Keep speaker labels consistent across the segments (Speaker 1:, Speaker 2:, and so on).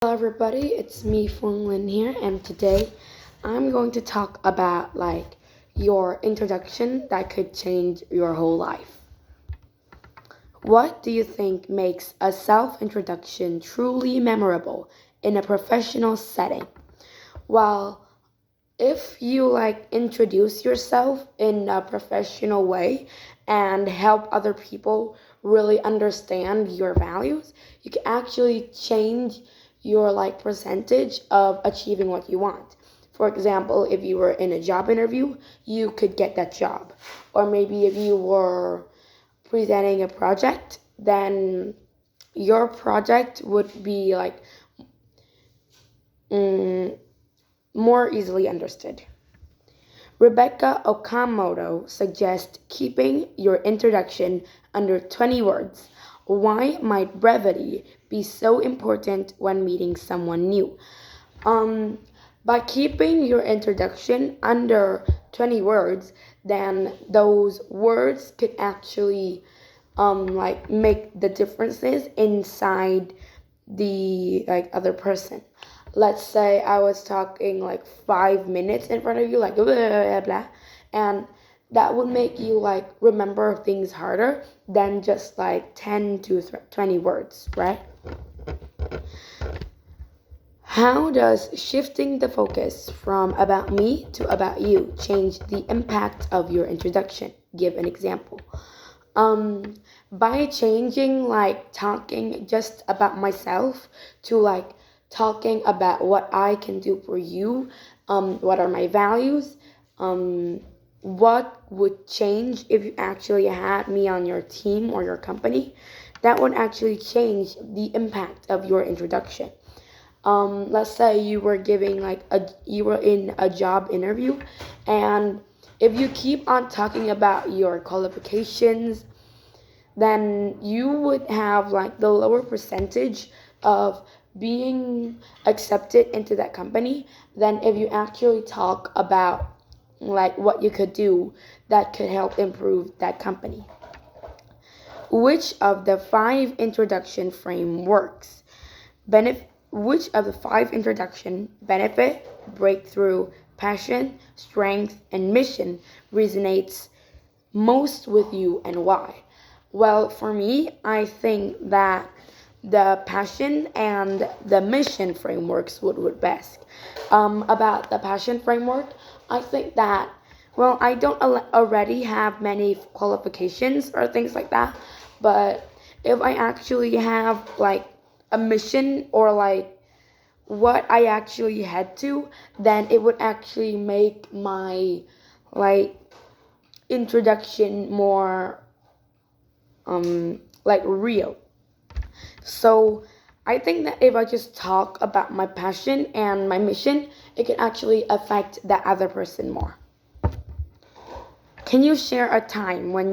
Speaker 1: Hello everybody, it's me Phuong Linh here, and today I'm going to talk about your introduction that could change your whole life. What do you think makes a self-introduction truly memorable in a professional setting? Well, if you introduce yourself in a professional way and help other people really understand your values, you can actually change your percentage of achieving what you want. For example, if you were in a job interview, you could get that job. Or maybe if you were presenting a project, then your project would be mm, more easily understood. Rebecca Okamoto suggests keeping your introduction under 20 words. Why might brevity be so important when meeting someone new? Um, by keeping your introduction under 20 words, then those words could actually make the differences inside the other person. Let's say I was talking 5 minutes in front of you, blah blah blah, and that would make you remember things harder than just 10 to 20 words, right? How does shifting the focus from about me to about you change the impact of your introduction? Give an example. Um, by changing talking just about myself to talking about what I can do for you, what are my values, um, what would change if you actually had me on your team or your company, that would actually change the impact of your introduction. Let's say you were giving you were in a job interview, and if you keep on talking about your qualifications, then you would have the lower percentage of being accepted into that company than if you actually talk about what you could do that could help improve that company. Which of the five introduction frameworks which of the five introduction benefit, breakthrough, passion, strength, and mission resonates most with you, and why? Well, for me, I think that the passion and the mission frameworks would work best. About the passion framework, I think that, well, I don't already have many qualifications or things like that, but if I actually have a mission or what I actually had to, then it would actually make my like introduction more real. So I think that if I just talk about my passion and my mission, it can actually affect that other person more. Can you share a time when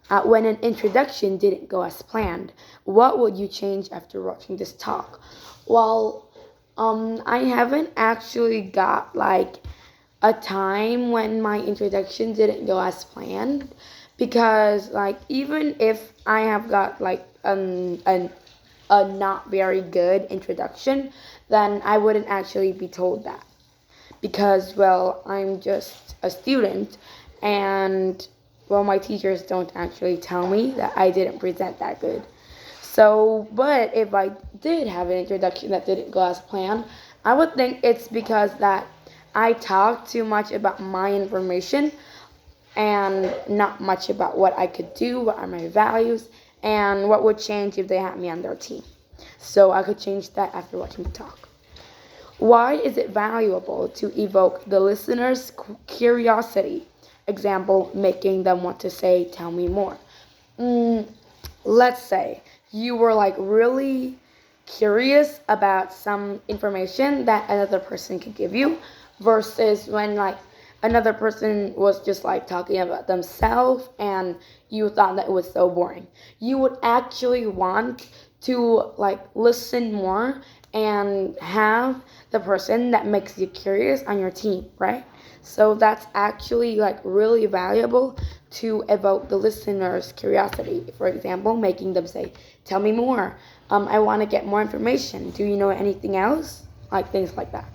Speaker 1: an introduction didn't go as planned? What would you change after watching this talk? Well, I haven't actually got a time when my introduction didn't go as planned, because even if I have got a not very good introduction, then I wouldn't actually be told that, because well, I'm just a student, and well, my teachers don't actually tell me that I didn't present that good. So, but if I did have an introduction that didn't go as planned, I would think it's because that I talked too much about my information and not much about what I could do, what are my values, and what would change if they had me on their team. So I could change that after watching the talk. Why is it valuable to evoke the listener's curiosity? Example, making them want to say, tell me more. Mm, let's say you were really curious about some information that another person could give you, versus when another person was just talking about themselves and you thought that it was so boring. You would actually want to listen more and have the person that makes you curious on your team, right? So that's actually really valuable to evoke the listener's curiosity. For example, making them say, tell me more. I want to get more information. Do you know anything else? Like things like that.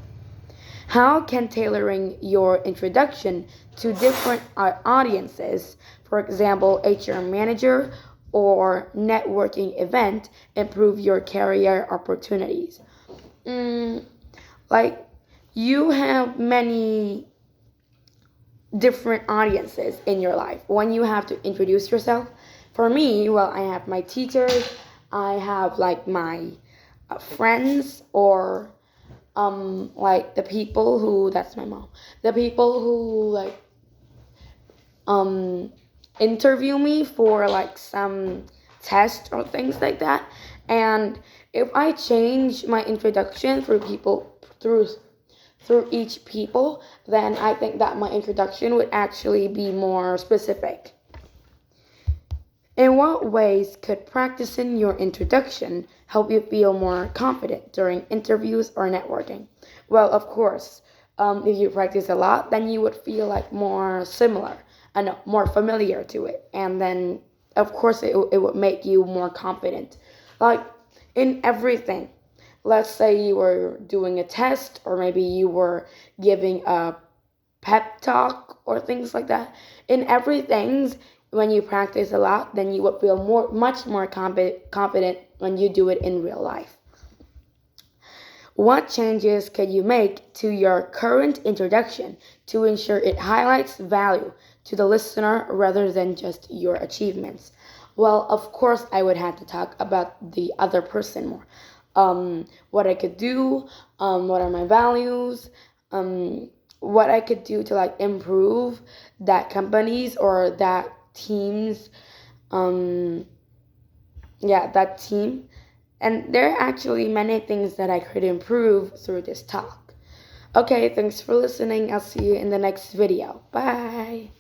Speaker 1: How can tailoring your introduction to different audiences, for example, HR manager or networking event, improve your career opportunities? Mm, like you have many different audiences in your life when you have to introduce yourself. For me, well, I have my teachers, I have like my friends, or like the people who, that's my mom, the people who like um interview me for like some test or things like that. And if I change my introduction through people, through each people, then I think that my introduction would actually be more specific. In what ways could practicing your introduction help you feel more confident during interviews or networking? Well, of course, if you practice a lot, then you would feel like more similar and more familiar to it. And then, of course, it would make you more confident. Like in everything. Let's say you were doing a test, or maybe you were giving a pep talk or things like that. In everything, when you practice a lot, then you would feel much more confident when you do it in real life. What changes can you make to your current introduction to ensure it highlights value to the listener rather than just your achievements? Well, of course, I would have to talk about the other person more. What I could do, what are my values, what I could do to like improve that company's or that team's, um, yeah, that team. And there are actually many things that I could improve through this talk. Okay, thanks for listening. I'll see you in the next video. Bye.